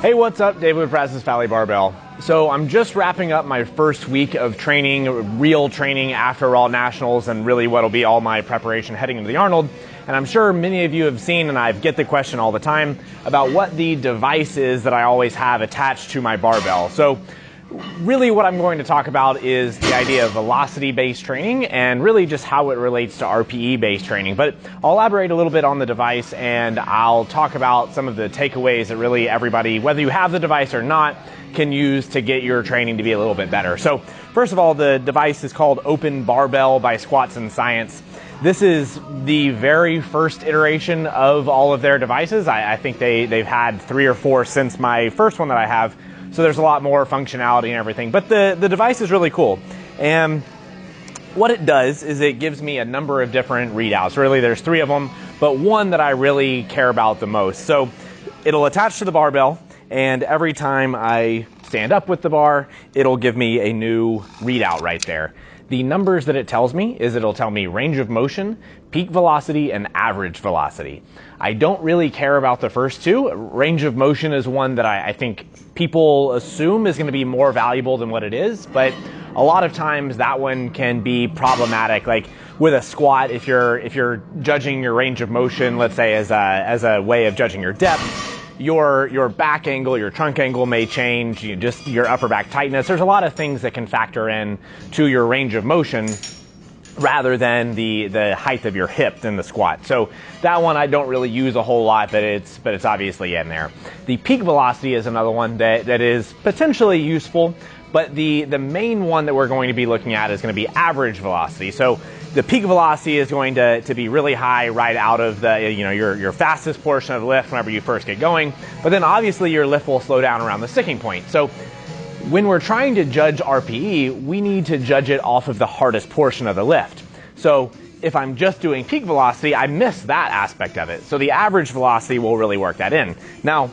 Hey, what's up? David with Brazos Barbell. So I'm just wrapping up my first week of training, real training after Raw Nationals, and really what'll be all my preparation heading into the Arnold. And I'm sure many of you have seen, and I get the question all the time, about what the device is that I always have attached to my barbell. So really what I'm going to talk about is the idea of velocity-based training and really just how it relates to RPE-based training. But I'll elaborate a little bit on the device, and I'll talk about some of the takeaways that really everybody, whether you have the device or not, can use to get your training to be a little bit better. So first of all, the device is called Open Barbell by Squats and Science. This is the very first iteration of all of their devices. I think they've had 3 or 4 since my first one that I have. So there's a lot more functionality and everything, but the device is really cool. And what it does is it gives me a number of different readouts. Really, there's 3 of them, but one that I really care about the most. So it'll attach to the barbell, and every time I stand up with the bar, it'll give me a new readout right there. The numbers that it tells me is it'll tell me range of motion, peak velocity, and average velocity. I don't really care about the first 2. Range of motion is one that I think people assume is going to be more valuable than what it is, but a lot of times that one can be problematic. Like with a squat, if you're judging your range of motion, let's say as a way of judging your depth, your back angle, your trunk angle may change, just your upper back tightness. There's a lot of things that can factor in to your range of motion rather than the height of your hip in the squat. So that one I don't really use a whole lot, but it's obviously in there. The peak velocity is another one that is potentially useful, but the main one that we're going to be looking at is going to be average velocity. So the peak velocity is going to be really high right out of the your fastest portion of the lift whenever you first get going, but then obviously your lift will slow down around the sticking point. So when we're trying to judge RPE, we need to judge it off of the hardest portion of the lift. So if I'm just doing peak velocity, I miss that aspect of it. So the average velocity will really work that in. Now,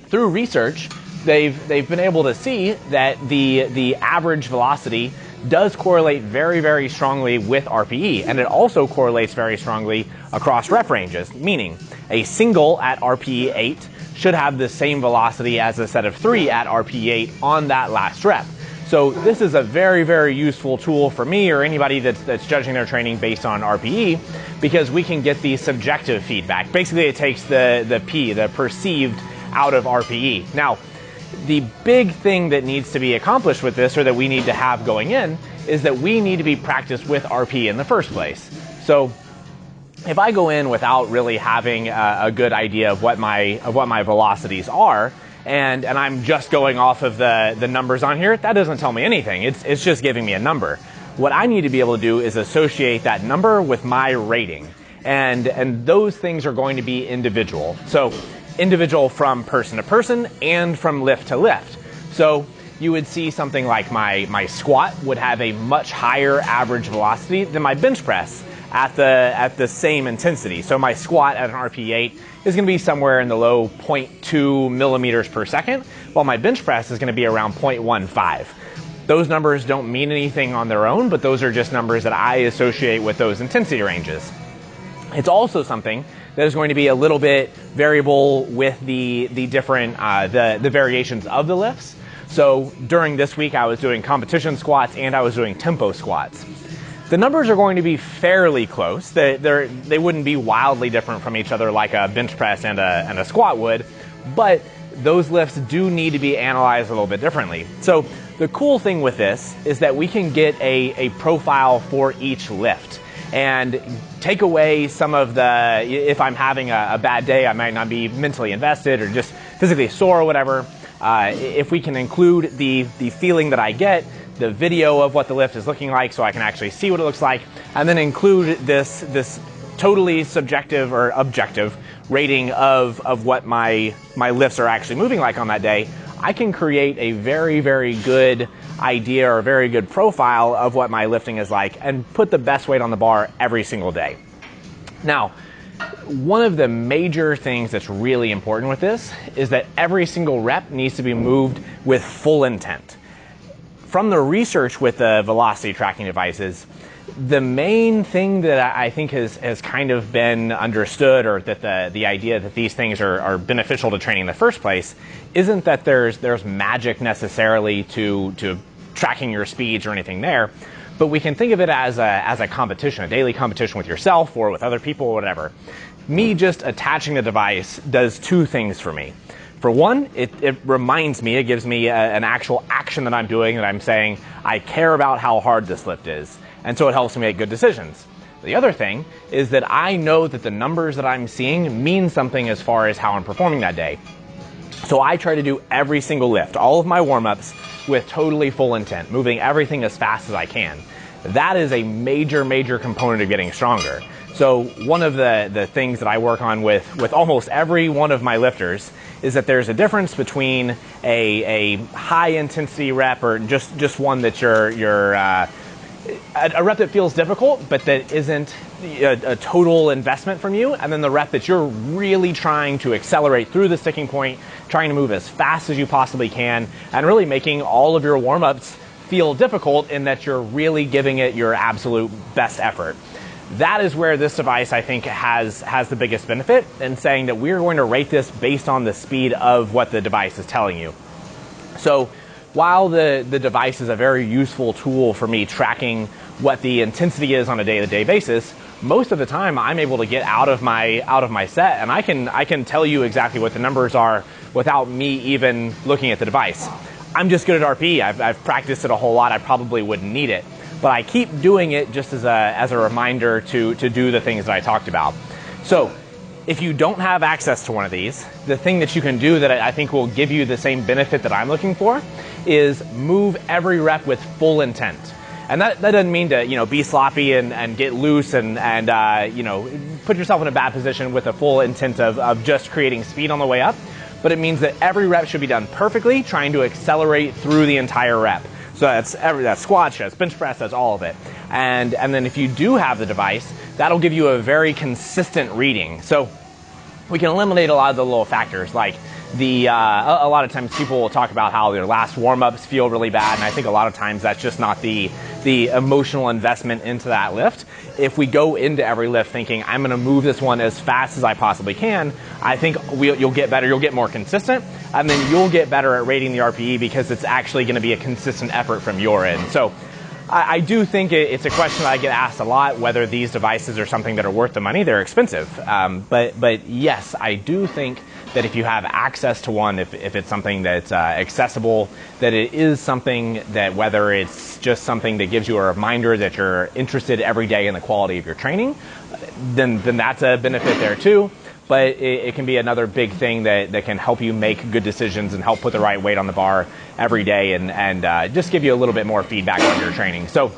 through research, they've been able to see that the average velocity does correlate very, very strongly with RPE, and it also correlates very strongly across rep ranges, meaning a single at RPE 8 should have the same velocity as a set of 3 at RPE 8 on that last rep. So this is a very, very useful tool for me or anybody that's judging their training based on RPE, because we can get the subjective feedback. Basically, it takes the perceived out of RPE. Now, the big thing that needs to be accomplished with this, or that we need to have going in, is that we need to be practiced with RPE in the first place. So if I go in without really having a good idea of what my velocities are, and I'm just going off of the numbers on here, that doesn't tell me anything. It's just giving me a number. What I need to be able to do is associate that number with my rating, and those things are going to be individual. So individual from person to person and from lift to lift. So you would see something like my squat would have a much higher average velocity than my bench press at the same intensity. So my squat at an RPE 8 is going to be somewhere in the low 0.2 millimeters per second, while my bench press is going to be around 0.15. Those numbers don't mean anything on their own, but those are just numbers that I associate with those intensity ranges. It's also something that is going to be a little bit variable with the different the variations of the lifts. So during this week, I was doing competition squats and I was doing tempo squats. The numbers are going to be fairly close. They wouldn't be wildly different from each other like a bench press and a squat would, but those lifts do need to be analyzed a little bit differently. So the cool thing with this is that we can get a profile for each lift and take away some of the, if I'm having a bad day, I might not be mentally invested or just physically sore or whatever. If we can include the feeling that I get, the video of what the lift is looking like so I can actually see what it looks like, and then include this totally subjective or objective rating of what my lifts are actually moving like on that day, I can create a very, very good idea or a very good profile of what my lifting is like and put the best weight on the bar every single day. Now, one of the major things that's really important with this is that every single rep needs to be moved with full intent. From the research with the velocity tracking devices, The main thing that I think has kind of been understood, or that the idea that these things are beneficial to training in the first place, isn't that there's magic necessarily to tracking your speeds or anything there, but we can think of it as a competition, a daily competition with yourself or with other people or whatever. Me just attaching the device does two things for me. For one, it reminds me, it gives me an actual action that I'm doing, that I'm saying, I care about how hard this lift is. And so it helps me make good decisions. The other thing is that I know that the numbers that I'm seeing mean something as far as how I'm performing that day. So I try to do every single lift, all of my warm-ups, with totally full intent, moving everything as fast as I can. That is a major, major component of getting stronger. So one of the things that I work on with almost every one of my lifters is that there's a difference between a high intensity rep, or just one that you're a rep that feels difficult, but that isn't a total investment from you, and then the rep that you're really trying to accelerate through the sticking point, trying to move as fast as you possibly can, and really making all of your warm-ups feel difficult in that you're really giving it your absolute best effort. That is where this device, I think, has the biggest benefit in saying that we're going to rate this based on the speed of what the device is telling you. So while the device is a very useful tool for me tracking what the intensity is on a day-to-day basis, most of the time I'm able to get out of my set, and I can tell you exactly what the numbers are without me even looking at the device. I'm just good at RPE. I've practiced it a whole lot. I probably wouldn't need it, but I keep doing it just as a reminder to do the things that I talked about. So if you don't have access to one of these, the thing that you can do that I think will give you the same benefit that I'm looking for is move every rep with full intent. And that doesn't mean to be sloppy and get loose and put yourself in a bad position with a full intent of just creating speed on the way up. But it means that every rep should be done perfectly, trying to accelerate through the entire rep. So that's squat, that's bench press, that's all of it. And then if you do have the device, that'll give you a very consistent reading. So we can eliminate a lot of the little factors, like a lot of times people will talk about how their last warm-ups feel really bad, and I think a lot of times that's just not the emotional investment into that lift. If we go into every lift thinking, I'm going to move this one as fast as I possibly can, I think you'll get better, you'll get more consistent, and then you'll get better at rating the RPE because it's actually going to be a consistent effort from your end. So I do think it's a question that I get asked a lot, whether these devices are something that are worth the money. They're expensive. But yes, I do think that if you have access to one, if it's something that's accessible, that it is something that, whether it's just something that gives you a reminder that you're interested every day in the quality of your training, then that's a benefit there too. But it can be another big thing that can help you make good decisions and help put the right weight on the bar every day, and just give you a little bit more feedback on your training. So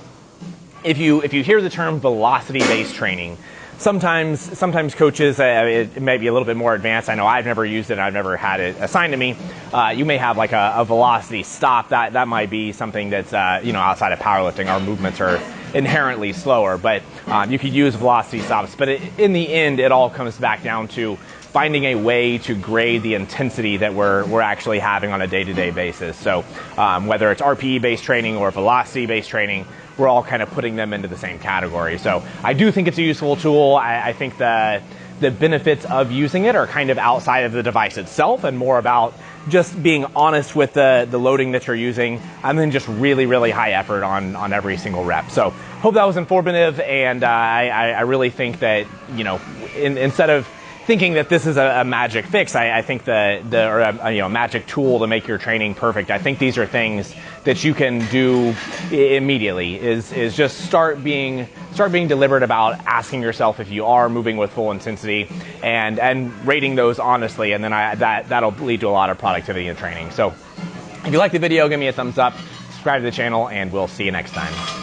if you hear the term velocity-based training, sometimes coaches, it may be a little bit more advanced. I know I've never used it, and I've never had it assigned to me. You may have like a velocity stop. That might be something that's outside of powerlifting. Our movements are inherently slower, but you could use velocity stops. But in the end, it all comes back down to finding a way to grade the intensity that we're actually having on a day-to-day basis. So whether it's RPE-based training or velocity-based training, we're all kind of putting them into the same category. So I do think it's a useful tool. I think the benefits of using it are kind of outside of the device itself and more about just being honest with the loading that you're using, and then just really, really high effort on every single rep. So hope that was informative, and I really think that, instead of thinking that this is a magic fix, I think a magic tool to make your training perfect. I think these are things that you can do immediately. Is just start being deliberate about asking yourself if you are moving with full intensity, and rating those honestly, and then that'll lead to a lot of productivity in training. So if you like the video, give me a thumbs up, subscribe to the channel, and we'll see you next time.